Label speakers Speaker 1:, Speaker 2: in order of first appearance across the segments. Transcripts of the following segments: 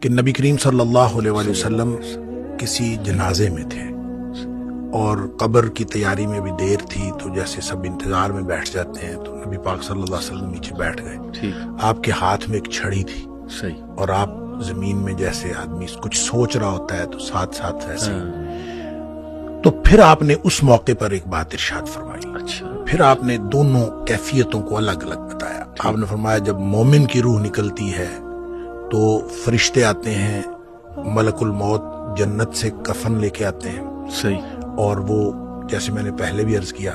Speaker 1: کہ نبی کریم صلی اللہ علیہ وآلہ وسلم کسی جنازے میں تھے اور قبر کی تیاری میں بھی دیر تھی، تو جیسے سب انتظار میں بیٹھ جاتے ہیں، تو نبی پاک صلی اللہ علیہ وسلم نیچے بیٹھ گئے. آپ کے ہاتھ میں ایک چھڑی تھی اور آپ زمین میں جیسے آدمی کچھ سوچ رہا ہوتا ہے تو ساتھ ساتھ ایسے. تو پھر آپ نے اس موقع پر ایک بات ارشاد فرمائی. پھر آپ نے دونوں کیفیتوں کو الگ الگ بتایا. آپ نے فرمایا جب مومن کی روح نکلتی ہے تو فرشتے آتے ہیں، ملک الموت جنت سے کفن لے کے آتے ہیں. اور وہ جیسے میں نے پہلے بھی عرض کیا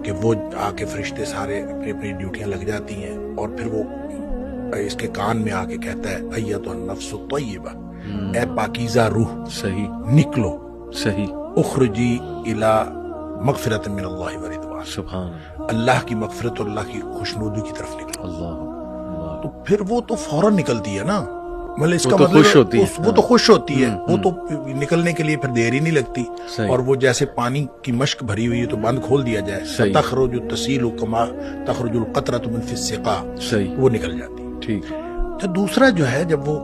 Speaker 1: کہ وہ آ کے فرشتے سارے اپنی اپنی ڈیوٹیاں لگ جاتی ہیں، اور پھر وہ اس کے کان میں آ کے کہتا ہے ایتھا النفس الطیبہ، اے پاکیزہ روح نکلو، اخرجی الی مغفرۃ من اللہ ورضوان، سبحان اللہ کی مغفرت اور اللہ کی خوشنودی کی طرف نکلو. تو پھر وہ تو فوراً نکلتی ہے نا، مطلب اس کا مطلب وہ تو خوش ہوتی ہے، وہ تو نکلنے کے لیے پھر دیر ہی نہیں لگتی. اور وہ جیسے پانی کی مشک بھری ہوئی ہے تو بند کھول دیا جائے، تخرج تسیل کما تخرج القطرۃ من فی السقا، وہ نکل جاتی. تو دوسرا جو ہے، جب وہ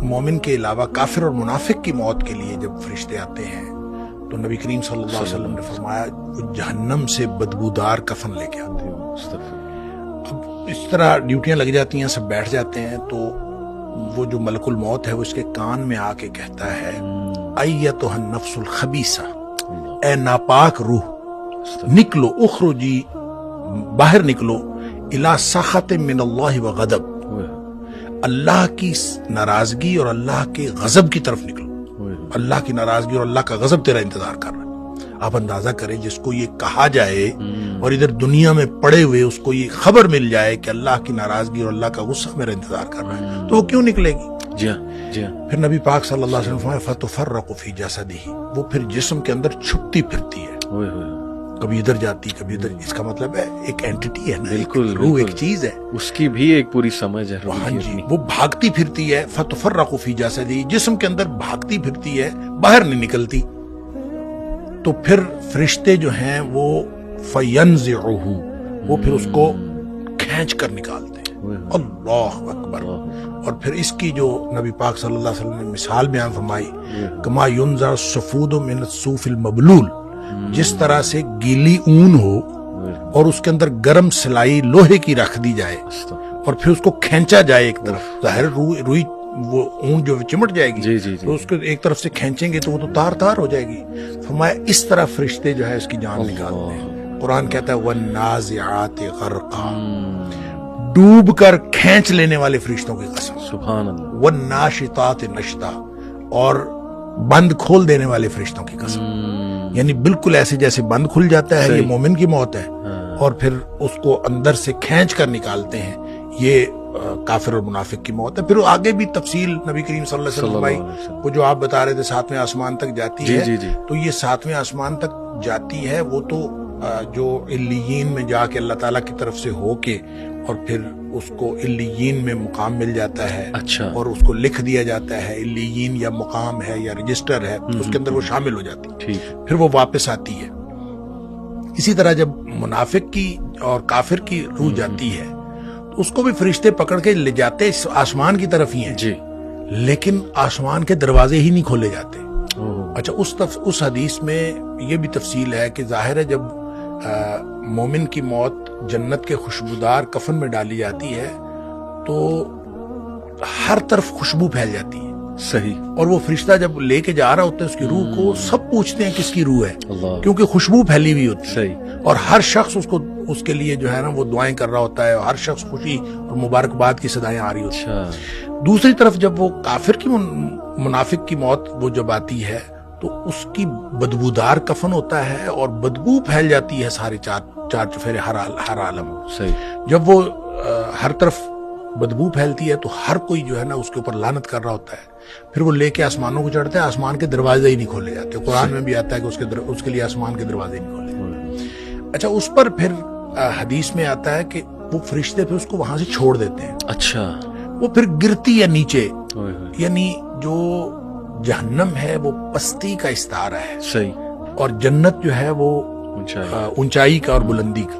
Speaker 1: مومن کے علاوہ کافر اور منافق کی موت کے لیے جب فرشتے آتے ہیں تو نبی کریم صلی اللہ علیہ وسلم نے فرمایا وہ جہنم سے بدبودار کفن لے کے آتے ہیں. اب اس طرح ڈیوٹیاں لگ جاتی ہیں، سب بیٹھ جاتے ہیں، تو وہ جو ملک الموت ہے وہ اس کے کان میں آ کے کہتا ہے ایتھا النفس الخبیثہ، اے ناپاک روح نکلو، اخرجی باہر نکلو، الی سخط من اللہ وغضب، اللہ کی ناراضگی اور اللہ کے غضب کی طرف نکلو. اللہ کی ناراضگی اور اللہ کا غضب تیرا انتظار کر رہا ہے. آپ اندازہ کریں جس کو یہ کہا جائے اور ادھر دنیا میں پڑے ہوئے اس کو یہ خبر مل جائے کہ اللہ کی ناراضگی اور اللہ کا غصہ میرا انتظار کر رہا ہے، تو وہ کیوں نکلے گی؟ جی ہاں. پھر نبی پاک صلی اللہ علیہ وسلم فرمایا فتفرق فی جسدہ، وہ پھر جسم کے اندر چھپتی پھرتی ہے، کبھی ادھر جاتی کبھی ادھر. اس کا مطلب ہے ایک اینٹی ہے نا، بالکل روح ایک چیز ہے، اس کی بھی ایک پوری سمجھ ہے. ہاں جی، وہ بھاگتی پھرتی ہے. فتفرق فی جسدہ، جسم کے اندر بھاگتی پھرتی ہے، باہر نہیں نکلتی. تو پھر فرشتے جو ہیں وہ فینزعہ، وہ پھر اس کو کھینچ کر نکالتے ہیں. اللہ اکبر. اور پھر اس کی جو نبی پاک صلی اللہ علیہ وسلم نے مثال بیان فرمائی، کما ینزع الصفود من الصوف المبلول، جس طرح سے گیلی اون ہو اور اس کے اندر گرم سلائی لوہے کی رکھ دی جائے اور پھر اس کو کھینچا جائے ایک طرف، ظاہر روئی وہ اون جو چمٹ جائے گی، تو اس کو ایک طرف سے کھینچیں گے تو وہ تو تار تار ہو جائے گی. فرمایا اس طرح فرشتے جو ہے اس کی جان نکالتے ہیں. قرآن کہتا ہے وَالنَّازِعَاتِ غَرْقًا، ڈوب کر کھینچ لینے والے فرشتوں کی قسم، سبحان اللہ. وَالنَّاشِطَاتِ نَشْطًا، اور بند کھول دینے والے فرشتوں کی قسم. یعنی بالکل ایسے جیسے بند کھل جاتا ہے، یہ مومن کی موت ہے، اور پھر اس کو اندر سے کھینچ کر نکالتے ہیں، یہ کافر اور منافق کی موت ہے. پھر آگے بھی تفصیل نبی کریم صلی اللہ علیہ وسلم بھائی وہ جو آپ بتا رہے تھے 7ویں آسمان تک جاتی ہے، تو یہ 7ویں آسمان تک جاتی ہے، وہ تو جو علیین میں جا کے اللہ تعالیٰ کی طرف سے ہو کے اور پھر اس کو علیین میں مقام مل جاتا ہے، اور اس کو لکھ دیا جاتا ہے. علیین یا مقام ہے یا رجسٹر ہے، اس کے اندر وہ شامل ہو جاتی ہے، پھر وہ واپس آتی ہے. اسی طرح جب منافق کی اور کافر کی روح جاتی ہے اس کو بھی فرشتے پکڑ کے لے جاتے آسمان کی طرف ہی ہیں جی، لیکن آسمان کے دروازے ہی نہیں کھولے جاتے. اچھا، اس حدیث میں یہ بھی تفصیل ہے کہ ظاہر ہے جب مومن کی موت جنت کے خوشبودار کفن میں ڈالی جاتی ہے تو ہر طرف خوشبو پھیل جاتی ہے. صحیح. اور وہ فرشتہ جب لے کے جا رہا ہوتا ہے اس کی روح کو، سب پوچھتے ہیں کس کی روح ہے، کیونکہ خوشبو پھیلی ہوئی ہوتی ہے. اور ہر شخص اس کے لیے جو ہے نا وہ دعائیں کر رہا ہوتا ہے، اور ہر شخص خوشی اور مبارکباد کی صدائیں آ رہی ہوتی ہیں. دوسری طرف جب وہ کافر کی منافق کی موت وہ جب آتی ہے تو اس کی بدبودار کفن ہوتا ہے اور بدبو پھیل جاتی ہے سارے چار چفیرے ہر عالم. جب وہ ہر طرف بدبو پھیلتی ہے تو ہر کوئی جو ہے نا اس کے اوپر لعنت کر رہا ہوتا ہے. پھر وہ لے کے آسمانوں کو چڑھتے ہیں، آسمان کے دروازے ہی نہیں کھولے جاتے. قرآن میں بھی آتا ہے کہ اس کے لیے آسمان کے دروازے نہیں کھولے. اچھا، اس پر پھر حدیث میں آتا ہے کہ وہ فرشتے پھر اس کو وہاں سے چھوڑ دیتے ہیں. اچھا، وہ پھر گرتی ہے نیچے. یعنی جو جہنم ہے وہ پستی کا استعارہ ہے. صحیح. اور جنت جو ہے وہ اونچائی کا اور بلندی کا.